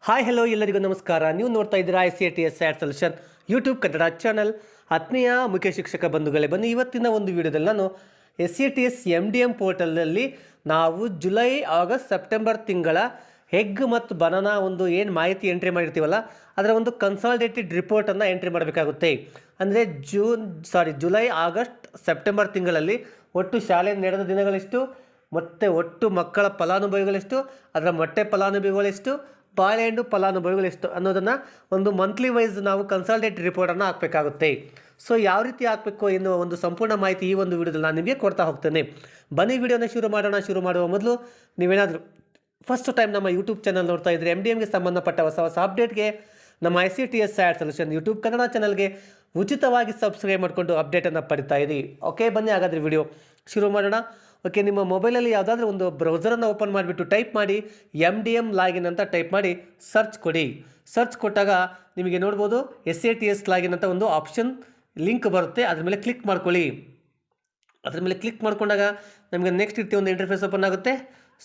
Hi hello ಎಲ್ಲರಿಗೂ ನಮಸ್ಕಾರ. ನೀವು ನೋಡ್ತಾ ಇದ್ದೀರಾ ICATS sat solution YouTube Kannada channel. ಆತ್ಮೀಯ ಮುಖ್ಯ ಶಿಕ್ಷಕ ಬಂಧುಗಳೇ, ಬನ್ನಿ ಇವತ್ತಿನ ಒಂದು ವಿಡಿಯೋದಲ್ಲಿ ನಾನು SCTS MDM ಪೋರ್ಟಲ್ನಲ್ಲಿ ನಾವು ಜುಲೈ, ಆಗಸ್ಟ್, ಸೆಪ್ಟೆಂಬರ್ ತಿಂಗಳ ಎಗ್ ಮತ್ತು ಬನಾನಾ ಒಂದು ಏನು ಮಾಹಿತಿ ಎಂಟ್ರಿ ಮಾಡಿರ್ತೀವಲ್ಲ ಅದರ ಒಂದು ಕನ್ಸಾಲಿಡೇಟೆಡ್ ರಿಪೋರ್ಟನ್ನು ಎಂಟ್ರಿ ಮಾಡಬೇಕಾಗುತ್ತೆ. ಅಂದರೆ ಜುಲೈ, ಆಗಸ್ಟ್, ಸೆಪ್ಟೆಂಬರ್ ತಿಂಗಳಲ್ಲಿ ಒಟ್ಟು ಶಾಲೆ ನಡೆದ ದಿನಗಳೆಷ್ಟು, ಮತ್ತು ಒಟ್ಟು ಮಕ್ಕಳ ಫಲಾನುಭವಿಗಳೆಷ್ಟು, ಅದರ ಮೊಟ್ಟೆ ಫಲಾನುಭವಿಗಳೆಷ್ಟು, ಬಾಳೆಹಣ್ಣು ಫಲಾನುಭವಿಗಳೆಷ್ಟು ಅನ್ನೋದನ್ನು ಒಂದು ಮಂತ್ಲಿ ವೈಸ್ ನಾವು ಕನ್ಸಾಲಿಡೇಟೆಡ್ ರಿಪೋರ್ಟನ್ನು ಹಾಕಬೇಕಾಗುತ್ತೆ. ಸೊ ಯಾವ ರೀತಿ ಹಾಕಬೇಕು ಎನ್ನುವ ಒಂದು ಸಂಪೂರ್ಣ ಮಾಹಿತಿ ಈ ಒಂದು ವಿಡಿಯೋದಲ್ಲಿ ನಾನು ನಿಮಗೆ ಕೊಡ್ತಾ ಹೋಗ್ತೇನೆ. ಬನ್ನಿ ವಿಡಿಯೋನ ಶುರು ಮಾಡುವ ಮೊದಲು ನೀವೇನಾದರೂ ಫಸ್ಟ್ ಟೈಮ್ ನಮ್ಮ ಯೂಟ್ಯೂಬ್ ಚಾನಲ್ ನೋಡ್ತಾ ಇದ್ದರೆ MDMಗೆ ಸಂಬಂಧಪಟ್ಟ ಹೊಸ ಹೊಸ ಅಪ್ಡೇಟ್ಗೆ ನಮ್ಮ ICATS sat solution YouTube Kannada ಚಾನಲ್ಗೆ ಉಚಿತವಾಗಿ ಸಬ್ಸ್ಕ್ರೈಬ್ ಮಾಡಿಕೊಂಡು ಅಪ್ಡೇಟನ್ನು ಪಡಿತಾ ಇರಿ. ಓಕೆ, ಬನ್ನಿ ಹಾಗಾದರೆ ವಿಡಿಯೋ ಶುರು ಮಾಡೋಣ. ಓಕೆ, ನಿಮ್ಮ ಮೊಬೈಲಲ್ಲಿ ಯಾವುದಾದ್ರೂ ಒಂದು ಬ್ರೌಸರನ್ನು ಓಪನ್ ಮಾಡಿಬಿಟ್ಟು ಟೈಪ್ ಮಾಡಿ MDM ಲಾಗಿನ್ ಅಂತ ಟೈಪ್ ಮಾಡಿ ಸರ್ಚ್ ಕೊಡಿ. ಸರ್ಚ್ ಕೊಟ್ಟಾಗ ನಿಮಗೆ ನೋಡ್ಬೋದು SCTS ಲಾಗಿನ್ ಅಂತ ಒಂದು ಆಪ್ಷನ್ ಲಿಂಕ್ ಬರುತ್ತೆ. ಅದ್ರ ಮೇಲೆ ಕ್ಲಿಕ್ ಮಾಡ್ಕೊಳ್ಳಿ. ಅದ್ರ ಮೇಲೆ ಕ್ಲಿಕ್ ಮಾಡ್ಕೊಂಡಾಗ ನಮಗೆ ನೆಕ್ಸ್ಟ್ ರೀತಿ ಒಂದು ಇಂಟರ್ಫೇಸ್ ಓಪನ್ ಆಗುತ್ತೆ.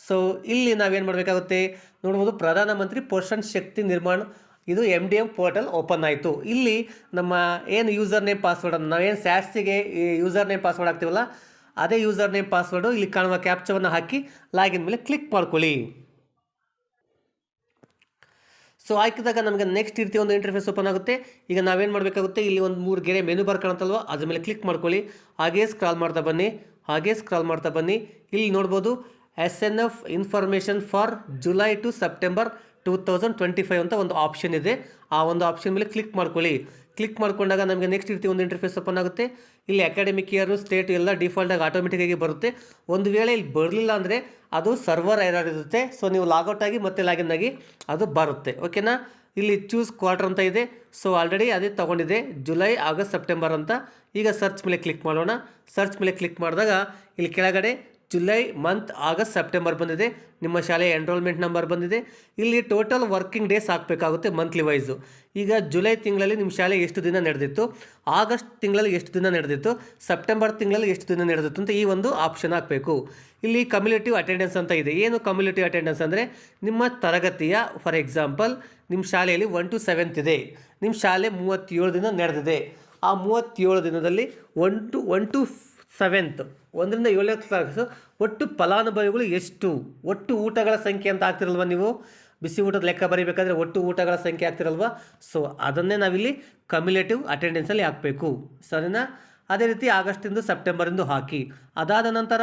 ಸೊ ಇಲ್ಲಿ ನಾವೇನು ಮಾಡಬೇಕಾಗುತ್ತೆ ನೋಡ್ಬೋದು, ಪ್ರಧಾನಮಂತ್ರಿ ಪೋಷಣ್ ಶಕ್ತಿ ನಿರ್ಮಾಣ, ಇದು MDM ಪೋರ್ಟಲ್ ಓಪನ್ ಆಯಿತು. ಇಲ್ಲಿ ನಮ್ಮ ಏನು ಯೂಸರ್ ನೇಮ್ ಪಾಸ್ವರ್ಡನ್ನು ನಾವೇನು ಸ್ಯಾಟ್ಸಿಗೆ ಯೂಸರ್ ನೇಮ್ ಪಾಸ್ವರ್ಡ್ ಹಾಕ್ತೀವಲ್ಲ ಅದೇ ಯೂಸರ್ ನೇಮ್ ಪಾಸ್ವರ್ಡು ಇಲ್ಲಿ ಕಾಣುವ ಕ್ಯಾಪ್ಚವನ್ನು ಹಾಕಿ ಲಾಗಿನ್ ಮೇಲೆ ಕ್ಲಿಕ್ ಮಾಡ್ಕೊಳ್ಳಿ. ಸೊ ಹಾಕಿದಾಗ ನಮಗೆ ನೆಕ್ಸ್ಟ್ ರೀತಿ ಒಂದು ಇಂಟರ್ಫೇಸ್ ಓಪನ್ ಆಗುತ್ತೆ. ಈಗ ನಾವೇನು ಮಾಡಬೇಕಾಗುತ್ತೆ, ಇಲ್ಲಿ ಒಂದು 3 ಗೆರೆ ಮೆನು ಬಾರ್ ಕಾಣುತ್ತಲ್ವ ಅದ್ರ ಮೇಲೆ ಕ್ಲಿಕ್ ಮಾಡ್ಕೊಳ್ಳಿ. ಹಾಗೇ ಸ್ಕ್ರಾಲ್ ಮಾಡ್ತಾ ಬನ್ನಿ. ಇಲ್ಲಿ ನೋಡ್ಬೋದು SNF information for July to September 2025 ಅಂತ ಒಂದು ಆಪ್ಷನ್ ಇದೆ. ಆ ಒಂದು ಆಪ್ಷನ್ ಮೇಲೆ ಕ್ಲಿಕ್ ಮಾಡ್ಕೊಳ್ಳಿ. ಕ್ಲಿಕ್ ಮಾಡ್ಕೊಂಡಾಗ ನಮಗೆ ನೆಕ್ಸ್ಟ್ ರೀತಿ ಒಂದು ಇಂಟರ್ಫೇಸ್ ಓಪನ್ ಆಗುತ್ತೆ. ಇಲ್ಲಿ ಅಕಾಡೆಮಿಕ್ ಇಯರು, ಸ್ಟೇಟ್ ಎಲ್ಲ ಡಿಫಾಲ್ಟಾಗಿ ಆಟೋಮೆಟಿಕ್ಕಾಗಿ ಬರುತ್ತೆ. ಒಂದು ವೇಳೆ ಇಲ್ಲಿ ಬರಲಿಲ್ಲ ಅಂದರೆ ಅದು ಸರ್ವರ್ ಎರರ್ ಇರುತ್ತೆ. ಸೊ ನೀವು ಲಾಗೌಟ್ ಆಗಿ ಮತ್ತೆ ಲಾಗಿನ್ ಆಗಿ ಅದು ಬರುತ್ತೆ. ಓಕೆನಾ. ಇಲ್ಲಿ ಚೂಸ್ ಕ್ವಾರ್ಟರ್ ಅಂತ ಇದೆ. ಸೊ ಆಲ್ರೆಡಿ ಅದೇ ತೊಗೊಂಡಿದೆ, ಜುಲೈ, ಆಗಸ್ಟ್, ಸೆಪ್ಟೆಂಬರ್ ಅಂತ. ಈಗ ಸರ್ಚ್ ಮೇಲೆ ಕ್ಲಿಕ್ ಮಾಡೋಣ. ಸರ್ಚ್ ಮೇಲೆ ಕ್ಲಿಕ್ ಮಾಡಿದಾಗ ಇಲ್ಲಿ ಕೆಳಗಡೆ ಜುಲೈ ಮಂತ್, ಆಗಸ್ಟ್, ಸೆಪ್ಟೆಂಬರ್ ಬಂದಿದೆ. ನಿಮ್ಮ ಶಾಲೆಯ ಎನ್ರೋಲ್ಮೆಂಟ್ ನಂಬರ್ ಬಂದಿದೆ. ಇಲ್ಲಿ ಟೋಟಲ್ ವರ್ಕಿಂಗ್ ಡೇಸ್ ಹಾಕಬೇಕಾಗುತ್ತೆ ಮಂತ್ಲಿ ವೈಸು. ಈಗ ಜುಲೈ ತಿಂಗಳಲ್ಲಿ ನಿಮ್ಮ ಶಾಲೆ ಎಷ್ಟು ದಿನ ನಡೆದಿತ್ತು, ಆಗಸ್ಟ್ ತಿಂಗಳಲ್ಲಿ ಎಷ್ಟು ದಿನ ನಡೆದಿತ್ತು, ಸೆಪ್ಟೆಂಬರ್ ತಿಂಗಳಲ್ಲಿ ಎಷ್ಟು ದಿನ ನಡೆದಿತ್ತು ಅಂತ ಈ ಒಂದು ಆಪ್ಷನ್ ಹಾಕಬೇಕು. ಇಲ್ಲಿ ಕಮ್ಯುಲೇಟಿವ್ ಅಟೆಂಡೆನ್ಸ್ ಅಂತ ಇದೆ. ಏನು ಕಮ್ಯುಲೇಟಿವ್ ಅಟೆಂಡೆನ್ಸ್ ಅಂದರೆ ನಿಮ್ಮ ತರಗತಿಯ, ಫಾರ್ ಎಕ್ಸಾಂಪಲ್ ನಿಮ್ಮ ಶಾಲೆಯಲ್ಲಿ 1 to 7th ಇದೆ. ನಿಮ್ಮ ಶಾಲೆ 37 ದಿನ ನಡೆದಿದೆ. ಆ 37 ದಿನದಲ್ಲಿ 1 to 7th 1ರಿಂದ 7ನೇ ಕ್ಲಾಸ್ ಒಟ್ಟು ಫಲಾನುಭವಿಗಳು ಎಷ್ಟು, ಒಟ್ಟು ಊಟಗಳ ಸಂಖ್ಯೆ ಅಂತ ಆಗ್ತಿರಲ್ವ, ನೀವು ಬಿಸಿ ಊಟದ ಲೆಕ್ಕ ಬರೀಬೇಕಾದ್ರೆ ಒಟ್ಟು ಊಟಗಳ ಸಂಖ್ಯೆ ಆಗ್ತಿರಲ್ವ. ಸೊ ಅದನ್ನೇ ನಾವಿಲ್ಲಿ ಕಮ್ಯುಲೇಟಿವ್ ಅಟೆಂಡೆನ್ಸಲ್ಲಿ ಹಾಕಬೇಕು, ಸರಿನಾ. ಅದೇ ರೀತಿ ಆಗಸ್ಟಿಂದು ಸೆಪ್ಟೆಂಬರಿಂದು ಹಾಕಿ. ಅದಾದ ನಂತರ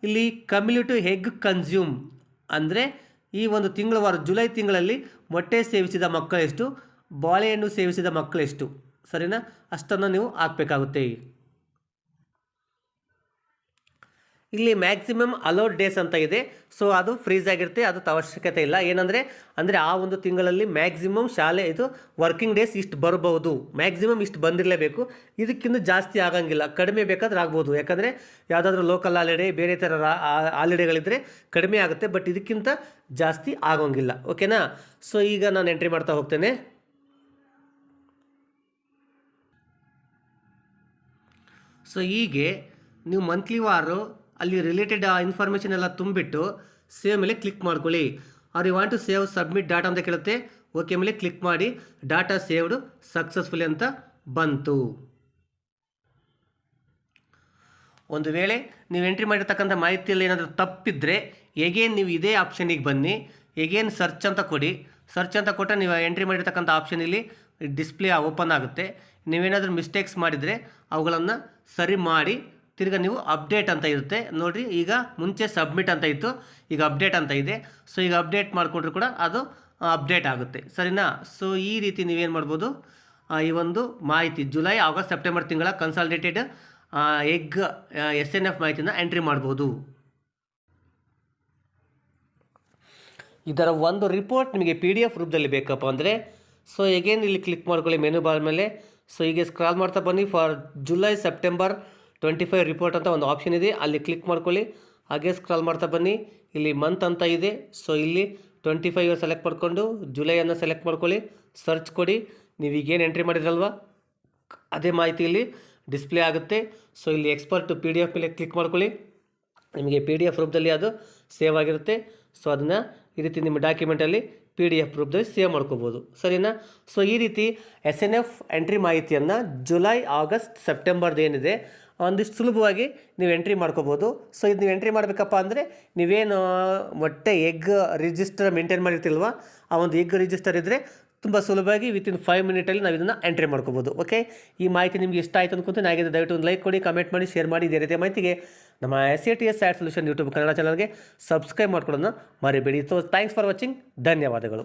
ಇಲ್ಲಿ ಕಮ್ಯುಲೇಟಿವ್ ಎಗ್ ಕನ್ಸ್ಯೂಮ್ ಅಂದರೆ ಈ ಒಂದು ತಿಂಗಳವಾರು ಜುಲೈ ತಿಂಗಳಲ್ಲಿ ಮೊಟ್ಟೆ ಸೇವಿಸಿದ ಮಕ್ಕಳೆಷ್ಟು, ಬಾಳೆಹಣ್ಣು ಸೇವಿಸಿದ ಮಕ್ಕಳೆಷ್ಟು, ಸರಿನಾ, ಅಷ್ಟನ್ನು ನೀವು ಹಾಕಬೇಕಾಗುತ್ತೆ. ಇಲ್ಲಿ ಮ್ಯಾಕ್ಸಿಮಮ್ ಅಲೋಡ್ ಡೇಸ್ ಅಂತ ಇದೆ. ಸೊ ಅದು ಫ್ರೀಸ್ ಆಗಿರುತ್ತೆ, ಅದು ಅವಶ್ಯಕತೆ ಇಲ್ಲ. ಏನಂದರೆ ಆ ಒಂದು ತಿಂಗಳಲ್ಲಿ ಮ್ಯಾಕ್ಸಿಮಮ್ ಶಾಲೆ ಇದು ವರ್ಕಿಂಗ್ ಡೇಸ್ ಇಷ್ಟು ಬರಬಹುದು, ಮ್ಯಾಕ್ಸಿಮಮ್ ಇಷ್ಟು ಬಂದಿರಲೇಬೇಕು. ಇದಕ್ಕಿಂತ ಜಾಸ್ತಿ ಆಗಂಗಿಲ್ಲ, ಕಡಿಮೆ ಬೇಕಾದ್ರೆ ಆಗ್ಬೋದು. ಯಾಕಂದರೆ ಯಾವುದಾದ್ರೂ ಲೋಕಲ್ ಹಾಲಿಡೇ, ಬೇರೆ ಥರ ಹಾಲಿಡೇಗಳಿದ್ದರೆ ಕಡಿಮೆ ಆಗುತ್ತೆ, ಬಟ್ ಇದಕ್ಕಿಂತ ಜಾಸ್ತಿ ಆಗೋಂಗಿಲ್ಲ. ಓಕೆನಾ. ಸೊ ಈಗ ನಾನು ಎಂಟ್ರಿ ಮಾಡ್ತಾ ಹೋಗ್ತೇನೆ. ಸೊ ಹೀಗೆ ನೀವು ಮಂತ್ಲಿ ವಾರು ಅಲ್ಲಿ ರಿಲೇಟೆಡ್ ಇನ್ಫಾರ್ಮೇಷನ್ ಎಲ್ಲ ತುಂಬಿಟ್ಟು ಸೇವ್ ಮೇಲೆ ಕ್ಲಿಕ್ ಮಾಡ್ಕೊಳ್ಳಿ. Are you want to save submit data ಅಂತ ಕೇಳುತ್ತೆ. ಓಕೆ ಮೇಲೆ ಕ್ಲಿಕ್ ಮಾಡಿ. ಡಾಟಾ ಸೇವ್ಡ್ ಸಕ್ಸಸ್ಫುಲಿ ಅಂತ ಬಂತು. ಒಂದು ವೇಳೆ ನೀವು ಎಂಟ್ರಿ ಮಾಡಿರ್ತಕ್ಕಂಥ ಮಾಹಿತಿಯಲ್ಲಿ ಏನಾದರೂ ತಪ್ಪಿದ್ರೆ ಎಗೇನ್ ನೀವು ಇದೇ ಆಪ್ಷನಿಗೆ ಬನ್ನಿ. ಎಗೇನ್ ಸರ್ಚ್ ಅಂತ ಕೊಡಿ. ಸರ್ಚ್ ಅಂತ ಕೊಟ್ಟರೆ ನೀವು ಎಂಟ್ರಿ ಮಾಡಿರ್ತಕ್ಕಂಥ ಆಪ್ಷನ್ ಇಲ್ಲಿ ಡಿಸ್ಪ್ಲೇ ಓಪನ್ ಆಗುತ್ತೆ. ನೀವೇನಾದರೂ ಮಿಸ್ಟೇಕ್ಸ್ ಮಾಡಿದರೆ ಅವುಗಳನ್ನು ಸರಿ ಮಾಡಿ ತಿರ್ಗಿ ನೀವು ಅಪ್ಡೇಟ್ ಅಂತ ಇರುತ್ತೆ ನೋಡಿರಿ. ಈಗ ಮುಂಚೆ ಸಬ್ಮಿಟ್ ಅಂತ ಇತ್ತು, ಈಗ ಅಪ್ಡೇಟ್ ಅಂತ ಇದೆ. ಸೊ ಈಗ ಅಪ್ಡೇಟ್ ಮಾಡಿಕೊಂಡ್ರು ಕೂಡ ಅದು ಅಪ್ಡೇಟ್ ಆಗುತ್ತೆ, ಸರಿನಾ. ಸೊ ಈ ರೀತಿ ನೀವೇನು ಮಾಡ್ಬೋದು, ಈ ಒಂದು ಮಾಹಿತಿ ಜುಲೈ, ಆಗಸ್ಟ್, ಸೆಪ್ಟೆಂಬರ್ ತಿಂಗಳ ಕನ್ಸಾಲಿಡೇಟೆಡ್ ಎಗ್ SNF ಮಾಹಿತಿನ ಎಂಟ್ರಿ ಮಾಡ್ಬೋದು. ಇದರ ಒಂದು ರಿಪೋರ್ಟ್ ನಿಮಗೆ PDF ರೂಪದಲ್ಲಿ ಬೇಕಪ್ಪ ಅಂದರೆ ಸೊ ಎಗೇನ್ ಇಲ್ಲಿ ಕ್ಲಿಕ್ ಮಾಡ್ಕೊಳ್ಳಿ ಮೆನು ಬಾರ್ ಮೇಲೆ. ಸೊ ಹೀಗೆ ಸ್ಕ್ರಾಲ್ ಮಾಡ್ತಾ ಬನ್ನಿ. ಫಾರ್ ಜುಲೈ, ಸೆಪ್ಟೆಂಬರ್ 25 ರಿಪೋರ್ಟ್ ಅಂತ ಒಂದು ಆಪ್ಷನ್ ಇದೆ, ಅಲ್ಲಿ ಕ್ಲಿಕ್ ಮಾಡ್ಕೊಳ್ಳಿ. ಹಾಗೆ ಸ್ಕ್ರಾಲ್ ಮಾಡ್ತಾ ಬನ್ನಿ. ಇಲ್ಲಿ ಮಂತ್ ಅಂತ ಇದೆ. ಸೊ ಇಲ್ಲಿ 25 ಸೆಲೆಕ್ಟ್ ಮಾಡಿಕೊಂಡು ಜುಲೈಯನ್ನು ಸೆಲೆಕ್ಟ್ ಮಾಡ್ಕೊಳ್ಳಿ. ಸರ್ಚ್ ಕೊಡಿ. ನೀವು ಈಗೇನು ಎಂಟ್ರಿ ಮಾಡಿದ್ರಲ್ವ ಅದೇ ಮಾಹಿತಿ ಇಲ್ಲಿ ಡಿಸ್ಪ್ಲೇ ಆಗುತ್ತೆ. ಸೊ ಇಲ್ಲಿ ಎಕ್ಸ್ಪರ್ಟ್ PDF ಮೇಲೆ ಕ್ಲಿಕ್ ಮಾಡ್ಕೊಳ್ಳಿ. ನಿಮಗೆ PDF ರೂಪದಲ್ಲಿ ಅದು ಸೇವ್ ಆಗಿರುತ್ತೆ. ಸೊ ಅದನ್ನು ಈ ರೀತಿ ನಿಮ್ಮ ಡಾಕ್ಯುಮೆಂಟಲ್ಲಿ PDF ರೂಪದಲ್ಲಿ ಸೇವ್ ಮಾಡ್ಕೋಬೋದು, ಸರಿನಾ. ಸೊ ಈ ರೀತಿ SNF ಎಂಟ್ರಿ ಮಾಹಿತಿಯನ್ನು ಜುಲೈ, ಆಗಸ್ಟ್, ಸೆಪ್ಟೆಂಬರ್ದು ಏನಿದೆ ಒಂದಿಷ್ಟು ಸುಲಭವಾಗಿ ನೀವು ಎಂಟ್ರಿ ಮಾಡ್ಕೋಬೋದು. ಸೊ ಇದು ನೀವು ಎಂಟ್ರಿ ಮಾಡಬೇಕಪ್ಪ ಅಂದರೆ ನೀವೇನು ಮೊಟ್ಟೆ ಎಗ್ ರಿಜಿಸ್ಟರ್ ಮೇಂಟೈನ್ ಮಾಡಿರ್ತಿಲ್ವ, ಆ ಒಂದು ಎಗ್ ರಿಜಿಸ್ಟರ್ ಇದ್ದರೆ ತುಂಬ ಸುಲಭವಾಗಿ ವಿತಿನ್ 5 ಮಿನಿಟಲ್ಲಿ ನಾವು ಇದನ್ನು ಎಂಟ್ರಿ ಮಾಡ್ಕೋಬೋದು. ಓಕೆ, ಈ ಮಾಹಿತಿ ನಿಮಗೆ ಇಷ್ಟ ಆಯಿತು ಅನ್ಕೊಂತೀನಿ. ಹಾಗೆ ದಯವಿಟ್ಟು ಒಂದು ಲೈಕ್ ಕೊಡಿ, ಕಮೆಂಟ್ ಮಾಡಿ, ಶೇರ್ ಮಾಡಿ. ಇದೇ ರೀತಿಯ ಮಾಹಿತಿಗೆ ನಮ್ಮ SATS sat solution YouTube Kannada ಚಾನಲ್ಗೆ ಸಬ್ಸ್ಕ್ರೈಬ್ ಮಾಡ್ಕೊಳ್ಳೋದನ್ನ ಮರಿಬೇಡಿ. So thanks for watching. ಧನ್ಯವಾದಗಳು.